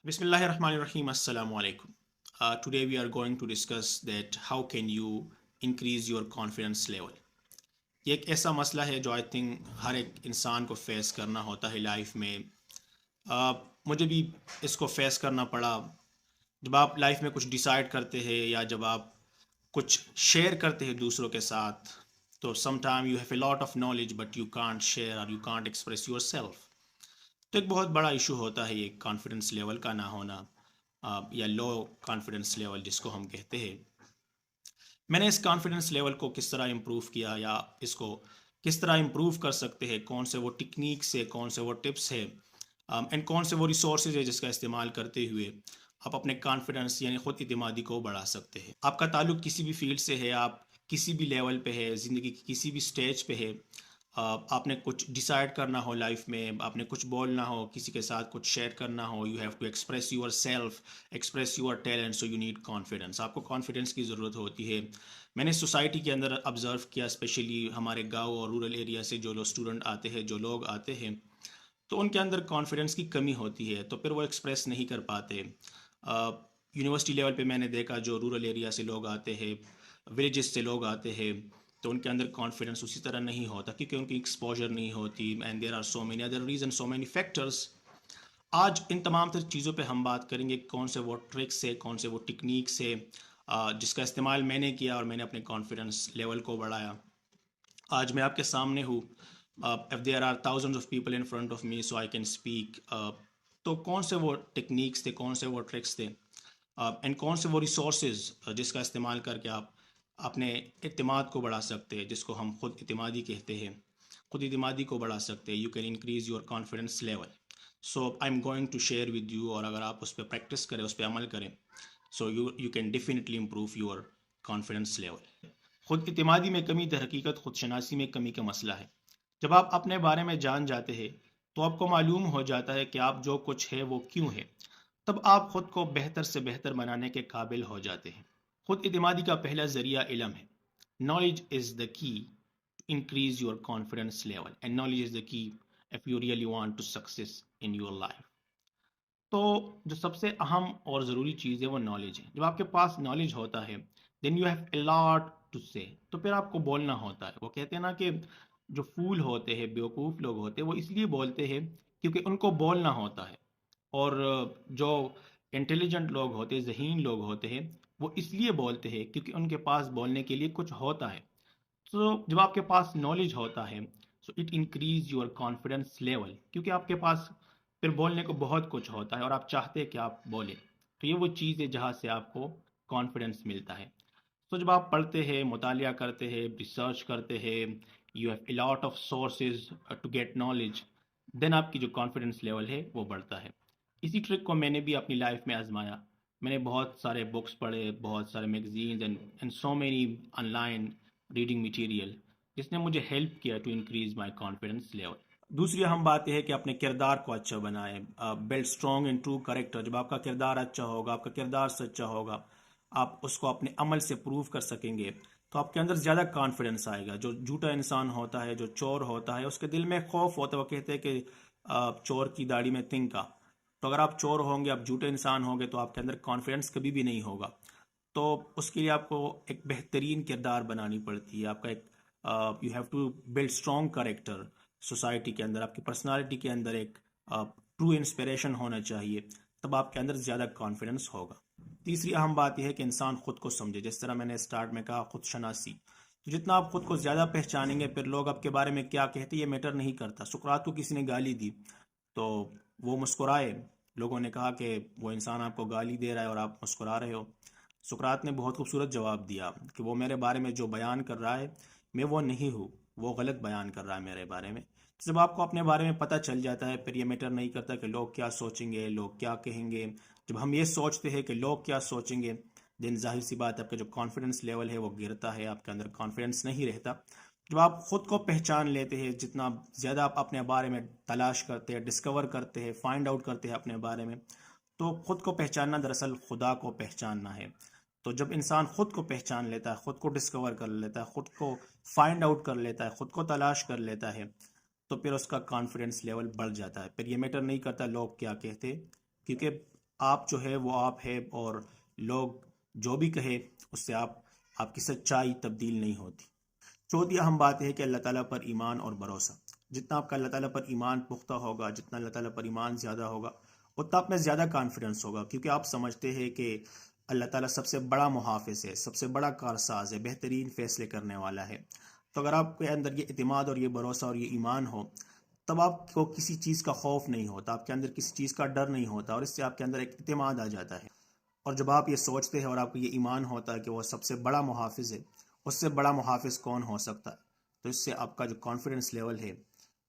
Bismillahirrahmanirrahim. Assalamu alaikum. Today we are going to discuss that how can you increase your confidence level. یہ ایک ایسا مسئلہ ہے جو آئی تھنک ہر ایک انسان کو فیس کرنا ہوتا ہے لائف میں. مجھے بھی اس کو فیس کرنا پڑا. جب آپ لائف میں کچھ ڈیسائیڈ کرتے ہیں یا جب آپ کچھ شیئر کرتے ہیں دوسروں کے ساتھ تو some time you have a lot of knowledge but you can't share اور you can't express yourself. تو ایک بہت بڑا ایشو ہوتا ہے یہ کانفیڈنس لیول کا نہ ہونا یا لو کانفیڈنس لیول جس کو ہم کہتے ہیں. میں نے اس کانفیڈنس لیول کو کس طرح امپروو کیا یا اس کو کس طرح امپروو کر سکتے ہیں, کون سے وہ ٹیکنیکس ہے, کون سے وہ ٹپس ہے اینڈ کون سے وہ ریسورسز ہے جس کا استعمال کرتے ہوئے آپ اپنے کانفیڈنس یعنی خود اعتمادی کو بڑھا سکتے ہیں. آپ کا تعلق کسی بھی فیلڈ سے ہے, آپ کسی بھی لیول پہ ہے, زندگی کی کسی بھی سٹیج پہ ہے, آپ نے کچھ ڈیسائیڈ کرنا ہو لائف میں, آپ نے کچھ بولنا ہو, کسی کے ساتھ کچھ شیئر کرنا ہو, you have to express yourself, express your talent, so you need confidence. آپ کو کانفیڈنس کی ضرورت ہوتی ہے. میں نے سوسائٹی کے اندر آبزرو کیا, اسپیشلی ہمارے گاؤں اور رورل ایریا سے جو اسٹوڈنٹ آتے ہیں, جو لوگ آتے ہیں, تو ان کے اندر کانفیڈنس کی کمی ہوتی ہے, تو پھر وہ ایکسپریس نہیں کر پاتے. یونیورسٹی لیول پہ میں نے دیکھا جو رورل ایریا سے لوگ آتے ہیں, ولیجز سے لوگ آتے ہیں, تو ان کے اندر کانفیڈنس اسی طرح نہیں ہوتا کیونکہ ان کی ایکسپوجر نہیں ہوتی, and there are so many other reason, so many factors. آج ان تمام تر چیزوں پہ ہم بات کریں گے, کون سے وہ ٹرکس ہے, کون سے وہ ٹیکنیکس ہے جس کا استعمال میں نے کیا اور میں نے اپنے کانفیڈنس لیول کو بڑھایا. آج میں آپ کے سامنے ہوں, if there are thousands of people in front of me so I can speak. تو کون سے وہ ٹیکنیکس تھے, کون سے وہ ٹرکس تھے اینڈ کون سے وہ ریسورسز جس کا استعمال کر کے آپ اپنے اعتماد کو بڑھا سکتے ہیں, جس کو ہم خود اعتمادی کہتے ہیں, خود اعتمادی کو بڑھا سکتے ہیں. You can increase your confidence level. So I am going to share with you, اور اگر آپ اس پہ پریکٹس کریں, اس پہ عمل کریں, so you can definitely improve your confidence level. خود اعتمادی میں کمی در حقیقت خود شناسی میں کمی کا مسئلہ ہے. جب آپ اپنے بارے میں جان جاتے ہیں تو آپ کو معلوم ہو جاتا ہے کہ آپ جو کچھ ہے وہ کیوں ہے, تب آپ خود کو بہتر سے بہتر بنانے کے قابل ہو جاتے ہیں. خود اعتمادی کا پہلا ذریعہ علم ہے. Knowledge is the key to increase your confidence level, and knowledge is the key if you really want to success in your life. تو جو سب سے اہم اور ضروری چیز ہے وہ نالج ہے. جب آپ کے پاس نالج ہوتا ہے then you have a lot to say, تو پھر آپ کو بولنا ہوتا ہے. وہ کہتے ہیں نا کہ جو فول ہوتے ہیں, بیوقوف لوگ ہوتے ہیں, وہ اس لیے بولتے ہیں کیونکہ ان کو بولنا ہوتا ہے, اور جو انٹیلیجنٹ لوگ ہوتے ہیں, ذہین لوگ ہوتے ہیں, وہ اس لیے بولتے ہیں کیونکہ ان کے پاس بولنے کے لیے کچھ ہوتا ہے. تو جب آپ کے پاس نالج ہوتا ہے so it increase your confidence level, کیونکہ آپ کے پاس پھر بولنے کو بہت کچھ ہوتا ہے اور آپ چاہتے ہیں کہ آپ بولیں. تو یہ وہ چیز ہے جہاں سے آپ کو کانفیڈنس ملتا ہے. تو جب آپ پڑھتے ہیں, مطالعہ کرتے ہیں, ریسرچ کرتے ہیں, you have a lot of sources to get knowledge, then آپ کی جو کانفیڈنس لیول ہے وہ بڑھتا ہے. اسی ٹرک کو میں نے بھی اپنی لائف میں آزمایا. میں نے بہت سارے بکس پڑھے, بہت سارے magazines and so many online reading material, جس نے مجھے ہیلپ کیا to increase my confidence level. دوسری اہم بات یہ ہے کہ اپنے کردار کو اچھا بنائیں. Build strong and true character. جب آپ کا کردار اچھا ہوگا, آپ کا کردار سچا ہوگا, آپ اس کو اپنے عمل سے پروو کر سکیں گے, تو آپ کے اندر زیادہ کانفیڈنس آئے گا. جو جھوٹا انسان ہوتا ہے, جو چور ہوتا ہے, اس کے دل میں خوف ہوتا ہے. وہ کہتے ہیں کہ چور کی داڑھی میں تنکا. تو اگر آپ چور ہوں گے, آپ جھوٹے انسان ہوں گے, تو آپ کے اندر کانفیڈنس کبھی بھی نہیں ہوگا. تو اس کے لیے آپ کو ایک بہترین کردار بنانی پڑتی ہے. آپ کا ایک you have to build strong character. Society کے اندر آپ کی پرسنالٹی کے اندر ایک ٹرو انسپریشن ہونا چاہیے, تب آپ کے اندر زیادہ کانفیڈنس ہوگا. تیسری اہم بات یہ ہے کہ انسان خود کو سمجھے. جس طرح میں نے اسٹارٹ میں کہا, خود شناسی. تو جتنا آپ خود کو زیادہ پہچانیں گے, پھر لوگ آپ کے بارے میں کیا کہتے یہ میٹر نہیں کرتا. سقراط کو کسی نے گالی دی تو وہ مسکرائے. لوگوں نے کہا کہ وہ انسان آپ کو گالی دے رہا ہے اور آپ مسکرا رہے ہو. سقراط نے بہت خوبصورت جواب دیا کہ وہ میرے بارے میں جو بیان کر رہا ہے میں وہ نہیں ہوں, وہ غلط بیان کر رہا ہے میرے بارے میں. جب آپ کو اپنے بارے میں پتہ چل جاتا ہے, پھر یہ میٹر نہیں کرتا کہ لوگ کیا سوچیں گے, لوگ کیا کہیں گے. جب ہم یہ سوچتے ہیں کہ لوگ کیا سوچیں گے, دن ظاہر سی بات آپ کا جو کانفیڈنس لیول ہے وہ گرتا ہے, آپ کے اندر کانفیڈنس نہیں رہتا. جب آپ خود کو پہچان لیتے ہیں, جتنا زیادہ آپ اپنے بارے میں تلاش کرتے ہیں, ڈسکور کرتے ہیں, فائنڈ آؤٹ کرتے ہیں اپنے بارے میں, تو خود کو پہچاننا دراصل خدا کو پہچاننا ہے. تو جب انسان خود کو پہچان لیتا ہے, خود کو ڈسکور کر لیتا ہے, خود کو فائنڈ آؤٹ کر لیتا ہے, خود کو تلاش کر لیتا ہے, تو پھر اس کا کانفیڈنس لیول بڑھ جاتا ہے. پھر یہ میٹر نہیں کرتا لوگ کیا کہتے, کیونکہ آپ جو ہے وہ آپ ہے، اور لوگ جو بھی کہے اس سے آپ کی سچائی تبدیل نہیں ہوتی۔ چوتھی اہم بات ہے کہ اللہ تعالیٰ پر ایمان اور بھروسہ۔ جتنا آپ کا اللہ تعالیٰ پر ایمان پختہ ہوگا، جتنا اللہ تعالیٰ پر ایمان زیادہ ہوگا، اتنا آپ میں زیادہ کانفیڈنس ہوگا، کیونکہ آپ سمجھتے ہیں کہ اللہ تعالیٰ سب سے بڑا محافظ ہے، سب سے بڑا کارساز ہے، بہترین فیصلے کرنے والا ہے۔ تو اگر آپ کے اندر یہ اعتماد اور یہ بھروسہ اور یہ ایمان ہو، تب آپ کو کسی چیز کا خوف نہیں ہوتا، آپ کے اندر کسی چیز کا ڈر نہیں ہوتا، اور اس سے آپ کے اندر ایک اعتماد آ جاتا ہے۔ اور جب آپ یہ سوچتے ہیں اور آپ کو یہ ایمان ہوتا ہے کہ وہ سب سے بڑا محافظ ہے، اس سے بڑا محافظ کون ہو سکتا ہے، تو اس سے آپ کا جو کانفیڈنس لیول ہے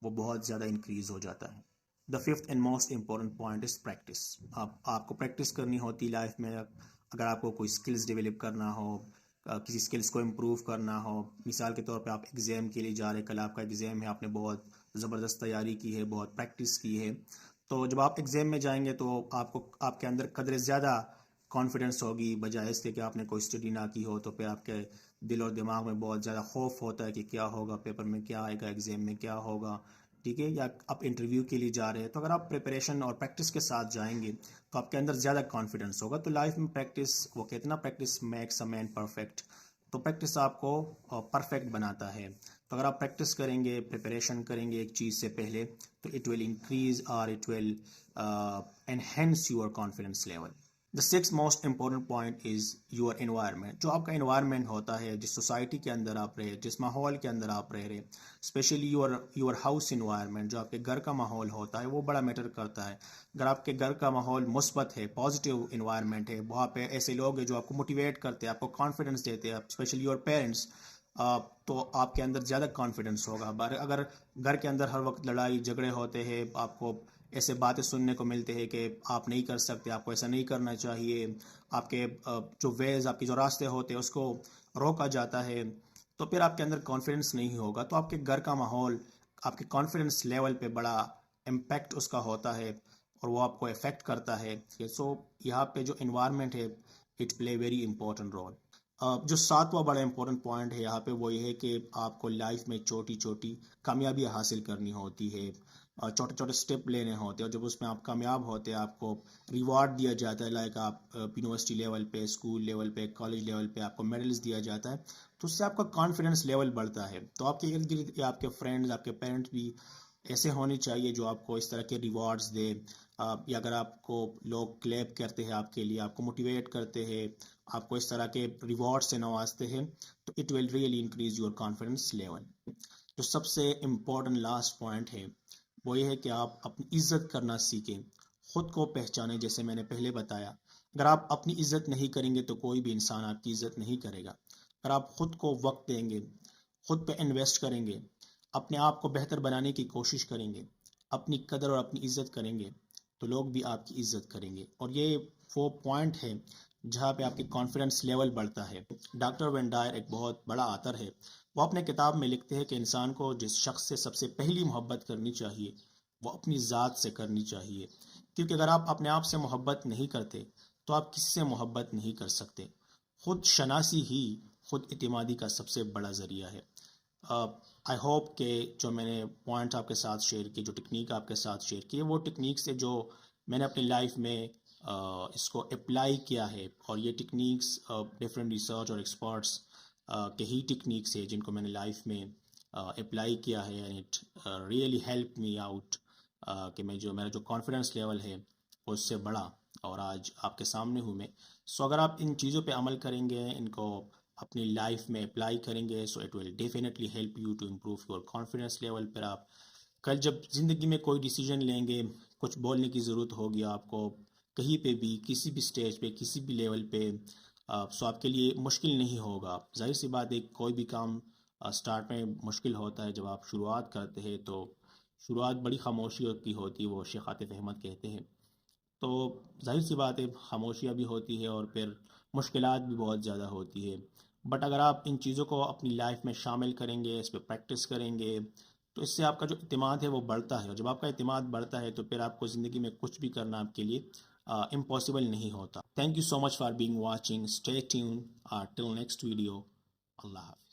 وہ بہت زیادہ انکریز ہو جاتا ہے۔ The fifth and most important point is practice. آپ کو پریکٹس کرنی ہوتی لائف میں۔ اگر آپ کو کوئی اسکلز ڈیولپ کرنا ہو، کسی اسکلز کو امپروو کرنا ہو، مثال کے طور پہ آپ ایگزام کے لیے جا رہے، کل آپ کا ایگزام ہے، آپ نے بہت زبردست تیاری کی ہے، بہت پریکٹس کی ہے، تو جب آپ ایگزام میں جائیں گے تو آپ کے اندر قدر زیادہ کانفیڈنس ہوگی، بجائے اس کے کہ آپ نے کوئی اسٹڈی نہ کی ہو، تو پھر آپ کے دل اور دماغ میں بہت زیادہ خوف ہوتا ہے کہ کیا ہوگا، پیپر میں کیا آئے گا، ایگزام میں کیا ہوگا، ٹھیک ہے، یا آپ انٹرویو کے لیے جا رہے ہیں۔ تو اگر آپ پریپریشن اور پریکٹس کے ساتھ جائیں گے تو آپ کے اندر زیادہ کانفیڈنس ہوگا۔ تو لائف میں پریکٹس، وہ کہتے ہیں نا practice makes a man perfect, تو پریکٹس آپ کو پرفیکٹ بناتا ہے۔ تو اگر آپ پریکٹس کریں گے، پریپریشن کریں گے ایک چیز سے پہلے، تو اٹ ول انکریز اور it will enhance your confidence level. The six most important point is your environment. جو آپ کا انوائرمنٹ ہوتا ہے، جس سوسائٹی کے اندر آپ رہے، جس ماحول کے اندر آپ رہ رہے، اسپیشلی یور ہاؤس انوائرمنٹ، جو آپ کے گھر کا ماحول ہوتا ہے وہ بڑا میٹر کرتا ہے۔ اگر آپ کے گھر کا ماحول مثبت ہے، پازیٹیو انوائرمنٹ ہے، وہاں پہ ایسے لوگ ہیں جو آپ کو موٹیویٹ کرتے ہیں، آپ کو کانفیڈنس دیتے ہیں، اسپیشلی یور پیرنٹس، تو آپ کے اندر زیادہ کانفیڈنس ہوگا۔ اگر گھر کے اندر ہر وقت لڑائی جھگڑے ہوتے ہیں، آپ کو ایسے باتیں سننے کو ملتے ہیں کہ آپ نہیں کر سکتے، آپ کو ایسا نہیں کرنا چاہیے، آپ کے جو ویز، آپ کے جو راستے ہوتے ہیں اس کو روکا جاتا ہے، تو پھر آپ کے اندر کانفیڈنس نہیں ہوگا۔ تو آپ کے گھر کا ماحول آپ کے کانفیڈنس لیول پہ بڑا امپیکٹ اس کا ہوتا ہے، اور وہ آپ کو افیکٹ کرتا ہے۔ سو یہاں پہ جو انوائرمنٹ ہے، it play very important role. جو ساتواں بڑا امپورٹنٹ پوائنٹ ہے یہاں پہ وہ یہ ہے کہ آپ کو لائف میں چھوٹی چھوٹی کامیابی حاصل کرنی ہوتی ہے، چھوٹے چھوٹے سٹیپ لینے ہوتے ہیں، اور جب اس میں آپ کامیاب ہوتے ہیں آپ کو ریوارڈ دیا جاتا ہے، لائک آپ یونیورسٹی لیول پہ، اسکول لیول پہ، کالج لیول پہ آپ کو میڈلز دیا جاتا ہے، تو اس سے آپ کا کانفیڈنس لیول بڑھتا ہے۔ تو آپ کے ارد گرد آپ کے فرینڈز، آپ کے پیرنٹس بھی ایسے ہونے چاہیے جو آپ کو اس طرح کے ریوارڈز دے، یا اگر آپ کو لوگ کلیپ کرتے ہیں آپ کے لیے، آپ کو موٹیویٹ کرتے ہیں، آپ کو اس طرح کے ریوارڈ سے نوازتے ہیں، تو it will really increase your confidence level. جو سب سے امپورٹنٹ لاسٹ پوائنٹ ہے وہ یہ ہے کہ آپ اپنی عزت کرنا سیکھیں، خود کو پہچانیں۔ جیسے میں نے پہلے بتایا، اگر آپ اپنی عزت نہیں کریں گے تو کوئی بھی انسان آپ کی عزت نہیں کرے گا۔ اگر آپ خود کو وقت دیں گے، خود پہ انویسٹ کریں گے، اپنے آپ کو بہتر بنانے کی کوشش کریں گے، اپنی قدر اور اپنی عزت کریں گے، تو لوگ بھی آپ کی عزت کریں گے۔ اور یہ وہ پوائنٹ ہے جہاں پہ آپ کی کانفیڈنس لیول بڑھتا ہے۔ ڈاکٹر وین ڈائر ایک بہت بڑا آتھر ہے، وہ اپنے کتاب میں لکھتے ہیں کہ انسان کو جس شخص سے سب سے پہلی محبت کرنی چاہیے وہ اپنی ذات سے کرنی چاہیے، کیونکہ اگر آپ اپنے آپ سے محبت نہیں کرتے تو آپ کسی سے محبت نہیں کر سکتے۔ خود شناسی ہی خود اعتمادی کا سب سے بڑا ذریعہ ہے۔ آئی ہوپ کہ جو میں نے پوائنٹ آپ کے ساتھ شیئر کی، جو ٹیکنیک آپ کے ساتھ شیئر کی ہے، وہ ٹیکنیکس ہے جو میں نے اپنی لائف میں اس کو اپلائی کیا ہے، اور یہ ٹیکنیکس ڈفرینٹ ریسرچ اور ایکسپرٹس کے ہی ٹیکنیکس ہے جن کو میں نے لائف میں اپلائی کیا ہے، and it really help me out کہ میرا جو کانفیڈنس لیول ہے وہ اس سے بڑھا، اور آج آپ کے سامنے ہوں میں۔ سو اگر آپ ان چیزوں پہ عمل کریں گے، ان کو اپنی لائف میں اپلائی کریں گے، so it will definitely help you to improve your confidence level. پھر آپ کل جب زندگی میں کوئی ڈیسیجن لیں گے، کچھ بولنے کی ضرورت ہوگی آپ کو، کہیں پہ بھی، کسی بھی سٹیج پہ، کسی بھی لیول پہ، سو آپ کے لیے مشکل نہیں ہوگا۔ ظاہر سی بات ہے، کوئی بھی کام سٹارٹ میں مشکل ہوتا ہے، جب آپ شروعات کرتے ہیں تو شروعات بڑی خاموشی کی ہوتی ہے، وہ شیخ عاطف احمد کہتے ہیں، تو ظاہر سی بات ہے خاموشیاں بھی ہوتی ہے اور پھر مشکلات بھی بہت زیادہ ہوتی ہے، بٹ اگر آپ ان چیزوں کو اپنی لائف میں شامل کریں گے، اس پہ پریکٹس کریں گے، تو اس سے آپ کا جو اعتماد ہے وہ بڑھتا ہے، اور جب آپ کا اعتماد بڑھتا ہے تو پھر آپ کو زندگی میں کچھ بھی کرنا آپ کے لیے امپاسبل نہیں ہوتا۔ Thank you so much for being watching, stay tune till next video. اللہ حافظ۔